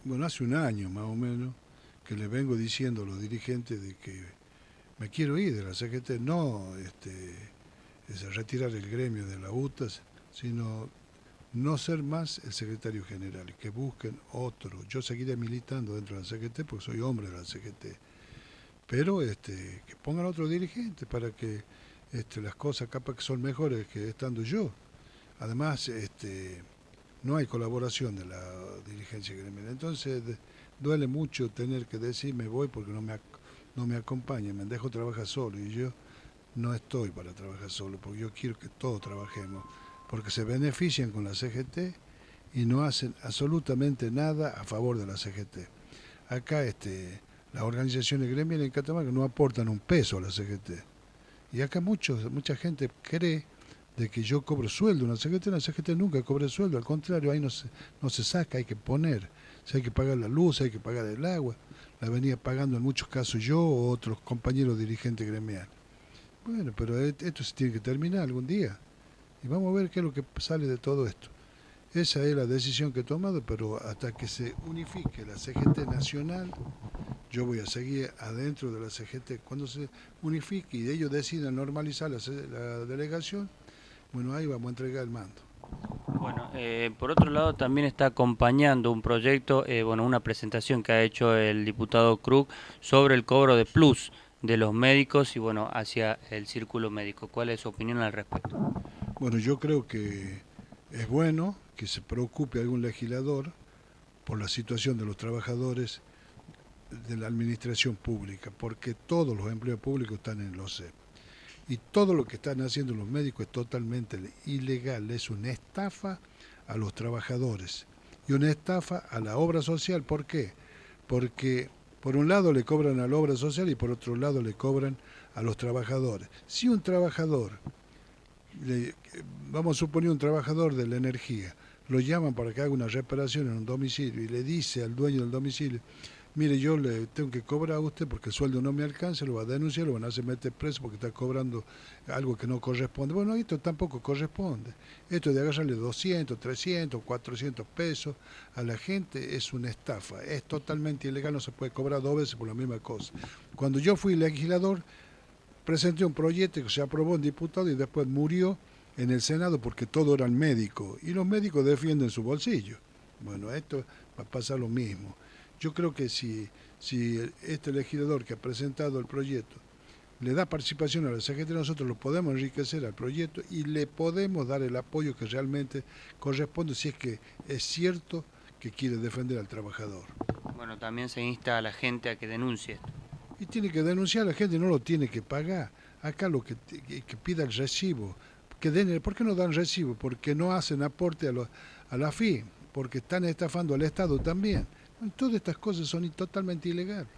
bueno, hace un año más o menos que le vengo diciendo a los dirigentes de que me quiero ir de la CGT, no es retirar el gremio de la UTA, sino no ser más el secretario general, que busquen otro. Yo seguiré militando dentro de la CGT porque soy hombre de la CGT, pero que pongan otro dirigente para que las cosas capaz que son mejores que estando yo. Además, no hay colaboración de la dirigencia gremial. Entonces, duele mucho tener que decir me voy porque no me acompañan, me dejo trabajar solo y yo no estoy para trabajar solo, porque yo quiero que todos trabajemos, porque se benefician con la CGT y no hacen absolutamente nada a favor de la CGT. Acá las organizaciones gremiales en Catamarca no aportan un peso a la CGT. Y acá mucha gente cree de que yo cobro sueldo en la CGT nunca cobra sueldo, al contrario, ahí no se saca, hay que poner. Si hay que pagar la luz, hay que pagar el agua, la venía pagando en muchos casos yo o otros compañeros dirigentes gremiales. Bueno, pero esto se tiene que terminar algún día. Y vamos a ver qué es lo que sale de todo esto. Esa es la decisión que he tomado, pero hasta que se unifique la CGT nacional, yo voy a seguir adentro de la CGT. Cuando se unifique y ellos decidan normalizar la delegación, bueno, ahí vamos a entregar el mando. Bueno, por otro lado también está acompañando un proyecto, bueno, una presentación que ha hecho el diputado Krug sobre el cobro de plus de los médicos y bueno, hacia el círculo médico. ¿Cuál es su opinión al respecto? Bueno, yo creo que es bueno que se preocupe algún legislador por la situación de los trabajadores de la administración pública, porque todos los empleos públicos están en los CEP. Y todo lo que están haciendo los médicos es totalmente ilegal, es una estafa a los trabajadores y una estafa a la obra social. ¿Por qué? Porque por un lado le cobran a la obra social y por otro lado le cobran a los trabajadores. Si un trabajador, vamos a suponer un trabajador de la energía, lo llaman para que haga una reparación en un domicilio y le dice al dueño del domicilio, mire, yo le tengo que cobrar a usted porque el sueldo no me alcanza, lo va a denunciar, lo van a hacer meter preso porque está cobrando algo que no corresponde. Bueno, esto tampoco corresponde. Esto de agarrarle 200, 300, 400 pesos a la gente es una estafa. Es totalmente ilegal, no se puede cobrar dos veces por la misma cosa. Cuando yo fui legislador, presenté un proyecto que se aprobó en diputado y después murió en el Senado porque todo eran médicos y los médicos defienden su bolsillo. Bueno, esto va a pasar lo mismo. Yo creo que si este legislador que ha presentado el proyecto le da participación a la CGT, nosotros lo podemos enriquecer al proyecto y le podemos dar el apoyo que realmente corresponde si es que es cierto que quiere defender al trabajador. Bueno, también se insta a la gente a que denuncie esto. Y tiene que denunciar, la gente no lo tiene que pagar. Acá lo que pida el recibo, ¿por qué no dan recibo? Porque no hacen aporte a la FI, porque están estafando al Estado también. Todas estas cosas son totalmente ilegales.